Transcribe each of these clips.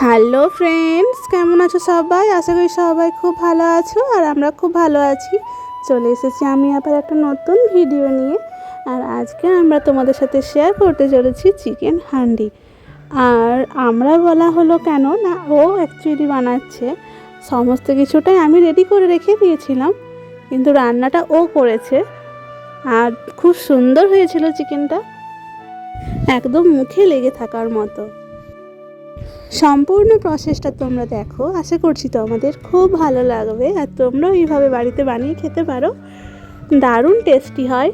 Hello friends, কেমন আছো সবাই? আশা করি সবাই খুব ভালো আছো আর আমরা খুব ভালো আছি। চলে এসেছি আমি আবার একটা নতুন ভিডিও নিয়ে। আর আজকে আমরা তোমাদের সাথে শেয়ার করতে চলেছি চিকেন হান্ডি। আর আমরা বলা হলো কেন না, ও অ্যাকচুয়ালি বানাচ্ছে। সমস্ত কিছুটাই আমি রেডি করে রেখে দিয়েছিলাম, কিন্তু রান্নাটা ও করেছে। আর খুব সুন্দর হয়েছিল চিকেনটা, একদম মুখে লেগে থাকার মতো। সম্পূর্ণ প্রসেসটা তোমরা দেখো, আশা করছি তোমাদের খুব ভালো লাগবে। আর তোমরাও এইভাবে বাড়িতে বানিয়ে খেতে পারো, দারুণ টেস্টি হয়।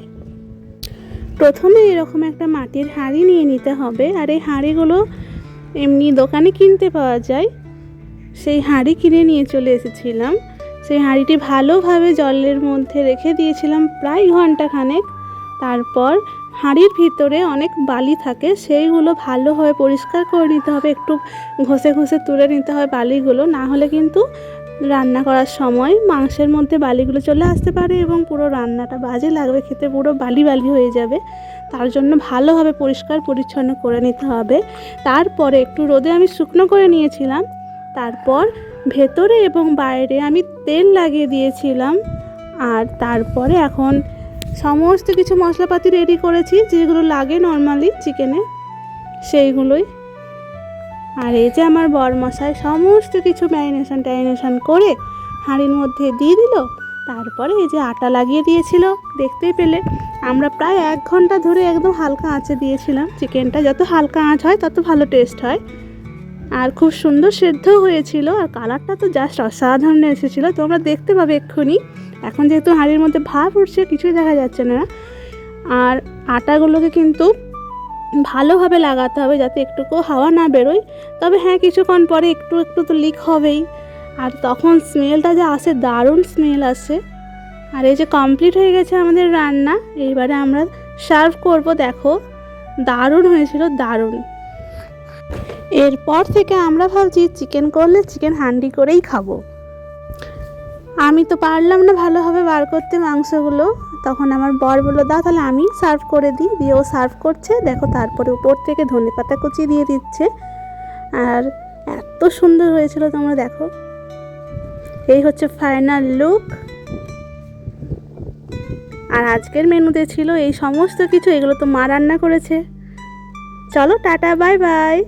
প্রথমে এরকম একটা মাটির হাঁড়ি নিয়ে নিতে হবে। আর এই হাঁড়িগুলো এমনি দোকানে কিনতে পাওয়া যায়। সেই হাঁড়ি কিনে নিয়ে চলে এসেছিলাম। সেই হাঁড়িটি ভালোভাবে জলের মধ্যে রেখে দিয়েছিলাম প্রায় ঘন্টাখানেক। তারপর হাঁড়ির ভিতরে অনেক বালি থাকে, সেইগুলো ভালোভাবে পরিষ্কার করে নিতে হবে। একটু ঘষে ঘষে তুলে নিতে হবে বালিগুলো, না হলে কিন্তু রান্না করার সময় মাংসের মধ্যে বালিগুলো চলে আসতে পারে এবং পুরো রান্নাটা বাজে লাগবে খেতে, পুরো বালি বালি হয়ে যাবে। তার জন্য ভালোভাবে পরিষ্কার পরিচ্ছন্ন করে নিতে হবে। তারপরে একটু রোদে আমি শুকনো করে নিয়েছিলাম। তারপর ভেতরে এবং বাইরে আমি তেল লাগিয়ে দিয়েছিলাম। আর তারপরে এখন সমস্ত কিছু মশলাপাতি রেডি করেছি, যেগুলো লাগে নর্মালি চিকেনে, সেইগুলোই। আর এই যে আমার বরমশাই সমস্ত কিছু ম্যারিনেশন করে হাঁড়ির মধ্যে দিয়ে দিল। তারপরে এই যে আটা লাগিয়ে দিয়েছিল, দেখতেই পেলে। আমরা প্রায় 1 ঘন্টা ধরে একদম হালকা আঁচে দিয়েছিলাম চিকেনটা। যত হালকা আঁচ হয় তত ভালো টেস্ট হয়। আর খুব সুন্দর সেদ্ধ হয়েছিল, আর কালারটা তো জাস্ট অসাধারণ এসেছিলো, তোমরা দেখতে পাবে এক্ষুনি। এখন যেহেতু হাঁড়ির মধ্যে ভাপ উঠছে, কিছুই দেখা যাচ্ছে না। আর আটাগুলোকে কিন্তু ভালোভাবে লাগাতে হবে যাতে একটুকু হাওয়া না বেরোয়। তবে হ্যাঁ, কিছুক্ষণ পরে একটু একটু তো লিক হবেই। আর তখন স্মেলটা যা আসে, দারুণ স্মেল আসে। আর এই যে কমপ্লিট হয়ে গেছে আমাদের রান্না, এইবারে আমরা সার্ভ করব। দেখো, দারুণ হয়েছিল, দারুণ। এরপর থেকে আমরা ভাবছি চিকেন করলে চিকেন হান্ডি করেই খাবো। আমি তো পারলাম না ভালোভাবে বার করতে মাংসগুলো। তখন আমার বর বললো, দাও তাহলে আমি সার্ভ করে দিই। দিয়ে ও সার্ভ করছে, দেখো। তারপরে উপর থেকে ধনেপাতা কুচি দিয়ে দিচ্ছে। আর এত সুন্দর হয়েছিল, তোমরা দেখো। এই হচ্ছে ফাইনাল লুক। আর আজকের মেনুতে ছিল এই সমস্ত কিছু। এগুলো তো মা রান্না করেছে। চলো, টাটা, বাই বাই।